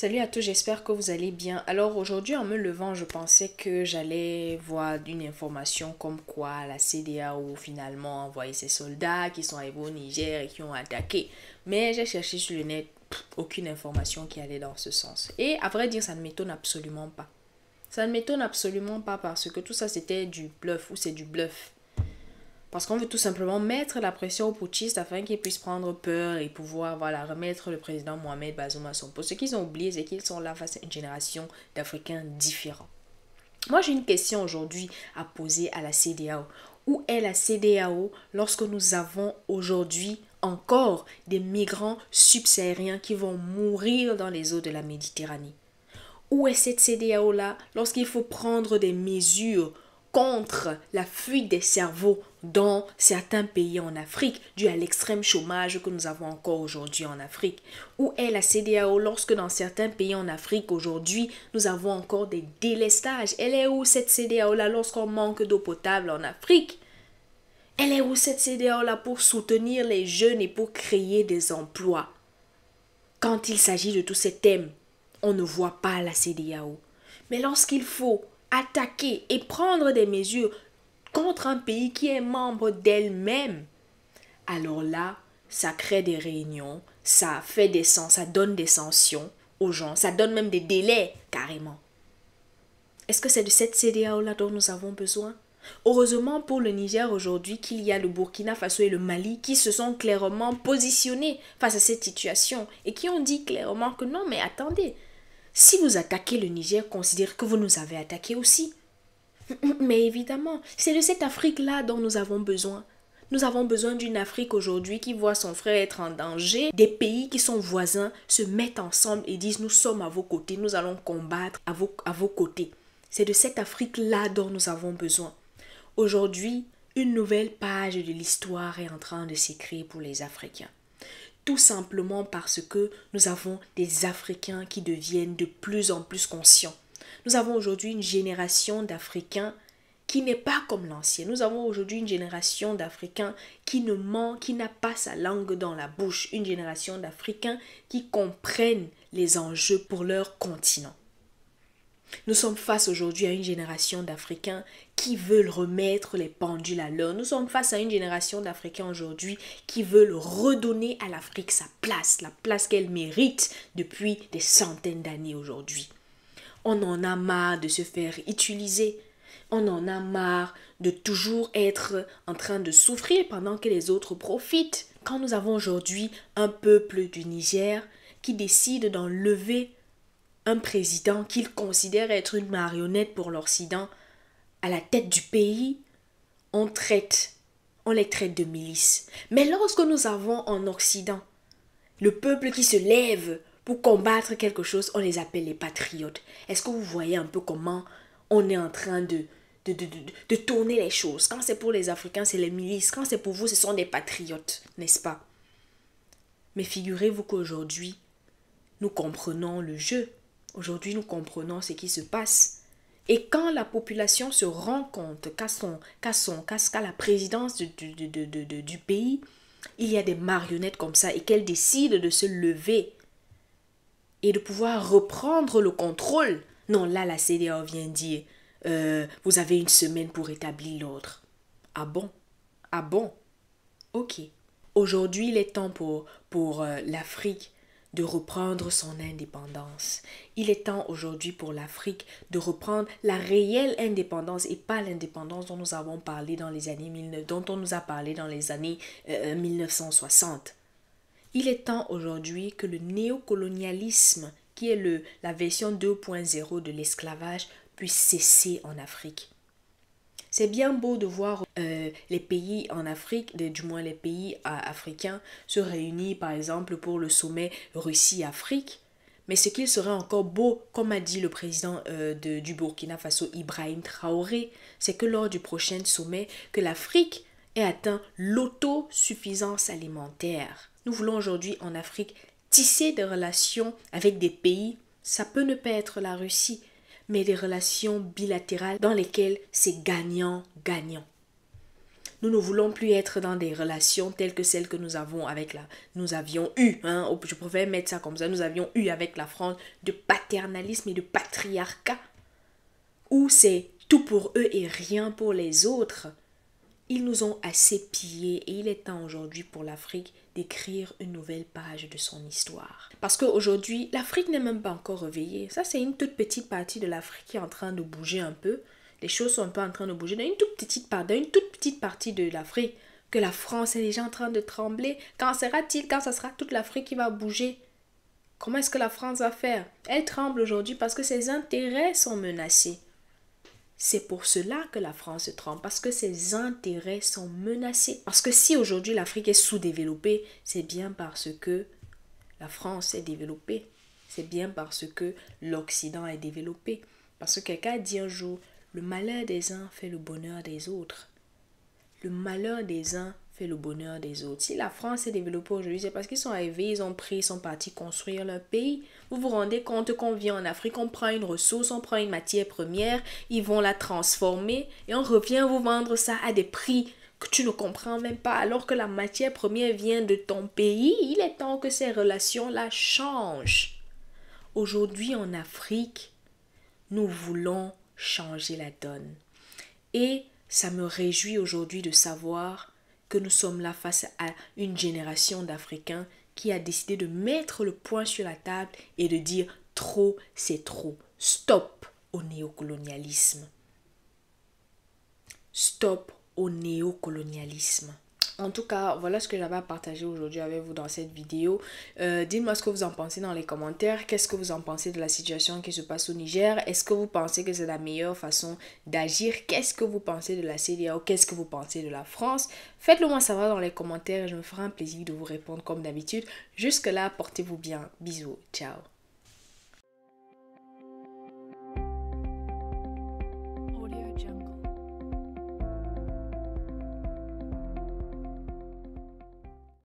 Salut à tous, j'espère que vous allez bien. Alors aujourd'hui en me levant, je pensais que j'allais voir une information comme quoi la CEDEAO finalement a envoyé ses soldats qui sont arrivés au Niger et qui ont attaqué. Mais j'ai cherché sur le net, aucune information qui allait dans ce sens. Et à vrai dire, ça ne m'étonne absolument pas. Ça ne m'étonne absolument pas parce que tout ça c'était du bluff ou c'est du bluff. Parce qu'on veut tout simplement mettre la pression aux putschistes afin qu'ils puissent prendre peur et pouvoir remettre le président Mohamed Bazoum à son poste. Ce qu'ils ont oublié, c'est qu'ils sont là face à une génération d'Africains différents. Moi, j'ai une question aujourd'hui à poser à la CEDEAO. Où est la CEDEAO lorsque nous avons aujourd'hui encore des migrants subsahariens qui vont mourir dans les eaux de la Méditerranée? Où est cette CEDEAO-là lorsqu'il faut prendre des mesures contre la fuite des cerveaux dans certains pays en Afrique, dû à l'extrême chômage que nous avons encore aujourd'hui en Afrique? Où est la CEDEAO lorsque dans certains pays en Afrique aujourd'hui, nous avons encore des délestages? Elle est où cette CEDEAO-là lorsqu'on manque d'eau potable en Afrique? Elle est où cette CEDEAO-là pour soutenir les jeunes et pour créer des emplois? Quand il s'agit de tous ces thèmes, on ne voit pas la CEDEAO. Mais lorsqu'il faut attaquer et prendre des mesures contre un pays qui est membre d'elle-même, alors là, ça crée des réunions, ça donne des sanctions aux gens, ça donne même des délais carrément. Est-ce que c'est de cette CEDEAO-là dont nous avons besoin? Heureusement pour le Niger aujourd'hui qu'il y a le Burkina Faso et le Mali qui se sont clairement positionnés face à cette situation et qui ont dit clairement que non, mais attendez, si vous attaquez le Niger, considérez que vous nous avez attaqué aussi. Mais évidemment, c'est de cette Afrique-là dont nous avons besoin. Nous avons besoin d'une Afrique aujourd'hui qui voit son frère être en danger. Des pays qui sont voisins se mettent ensemble et disent nous sommes à vos côtés, nous allons combattre à vos côtés. C'est de cette Afrique-là dont nous avons besoin. Aujourd'hui, une nouvelle page de l'histoire est en train de s'écrire pour les Africains. Tout simplement parce que nous avons des Africains qui deviennent de plus en plus conscients. Nous avons aujourd'hui une génération d'Africains qui n'est pas comme l'ancienne. Nous avons aujourd'hui une génération d'Africains qui ne ment, qui n'a pas sa langue dans la bouche. Une génération d'Africains qui comprennent les enjeux pour leur continent. Nous sommes face aujourd'hui à une génération d'Africains qui veulent remettre les pendules à l'heure. Nous sommes face à une génération d'Africains aujourd'hui qui veulent redonner à l'Afrique sa place, la place qu'elle mérite depuis des centaines d'années aujourd'hui. On en a marre de se faire utiliser. On en a marre de toujours être en train de souffrir pendant que les autres profitent. Quand nous avons aujourd'hui un peuple du Niger qui décide d'enlever un président qu'ils considèrent être une marionnette pour l'Occident à la tête du pays, on les traite de milices. Mais lorsque nous avons en Occident le peuple qui se lève pour combattre quelque chose, on les appelle les patriotes. Est-ce que vous voyez un peu comment on est en train de tourner les choses? Quand c'est pour les Africains, c'est les milices. Quand c'est pour vous, ce sont des patriotes, n'est-ce pas? Mais figurez-vous qu'aujourd'hui, nous comprenons le jeu. Aujourd'hui, nous comprenons ce qui se passe. Et quand la population se rend compte qu'à la présidence du pays, il y a des marionnettes comme ça et qu'elle décide de se lever et de pouvoir reprendre le contrôle. Non, là, la CEDEAO vient dire, vous avez une semaine pour établir l'ordre. Ah bon? Ah bon? Ok. Aujourd'hui, il est temps pour l'Afrique de reprendre son indépendance. Il est temps aujourd'hui pour l'Afrique de reprendre la réelle indépendance et pas l'indépendance dont nous avons parlé dans les années 19, dont on nous a parlé dans les années 1960. Il est temps aujourd'hui que le néocolonialisme, qui est la version 2.0 de l'esclavage, puisse cesser en Afrique. C'est bien beau de voir les pays en Afrique, du moins les pays africains, se réunir par exemple pour le sommet Russie-Afrique. Mais ce qu'il serait encore beau, comme a dit le président du Burkina Faso, Ibrahim Traoré, c'est que lors du prochain sommet, que l'Afrique ait atteint l'autosuffisance alimentaire. Nous voulons aujourd'hui en Afrique tisser des relations avec des pays, ça peut ne pas être la Russie, mais des relations bilatérales dans lesquelles c'est gagnant-gagnant. Nous ne voulons plus être dans des relations telles que celles que nous avions eues. Hein, je préfère mettre ça comme ça. Nous avions eu avec la France de paternalisme et de patriarcat. Où c'est tout pour eux et rien pour les autres. Ils nous ont assez pillés et il est temps aujourd'hui pour l'Afrique d'écrire une nouvelle page de son histoire. Parce qu'aujourd'hui, l'Afrique n'est même pas encore réveillée. Ça, c'est une toute petite partie de l'Afrique qui est en train de bouger un peu. Les choses sont un peu en train de bouger dans une toute petite partie de l'Afrique que la France est déjà en train de trembler. Quand sera-t-il, quand ça sera toute l'Afrique qui va bouger? Comment est-ce que la France va faire? Elle tremble aujourd'hui parce que ses intérêts sont menacés. C'est pour cela que la France se trompe, parce que ses intérêts sont menacés. Parce que si aujourd'hui l'Afrique est sous-développée, c'est bien parce que la France est développée. C'est bien parce que l'Occident est développé. Parce que quelqu'un a dit un jour, le malheur des uns fait le bonheur des autres. Le malheur des uns fait le bonheur des autres. Si la France est développée aujourd'hui, c'est parce qu'ils sont arrivés, ils sont partis construire leur pays. Vous vous rendez compte qu'on vient en Afrique, on prend une ressource, on prend une matière première, ils vont la transformer et on revient vous vendre ça à des prix que tu ne comprends même pas, alors que la matière première vient de ton pays. Il est temps que ces relations-là changent. Aujourd'hui en Afrique, nous voulons changer la donne. Et ça me réjouit aujourd'hui de savoir que nous sommes là face à une génération d'Africains qui a décidé de mettre le poing sur la table et de dire trop, c'est trop. Stop au néocolonialisme. Stop au néocolonialisme. En tout cas, voilà ce que j'avais à partager aujourd'hui avec vous dans cette vidéo. Dites-moi ce que vous en pensez dans les commentaires. Qu'est-ce que vous en pensez de la situation qui se passe au Niger? Est-ce que vous pensez que c'est la meilleure façon d'agir? Qu'est-ce que vous pensez de la CEDEAO? Qu'est-ce que vous pensez de la France? Faites-le moi savoir dans les commentaires et je me ferai un plaisir de vous répondre comme d'habitude. Jusque-là, portez-vous bien. Bisous. Ciao.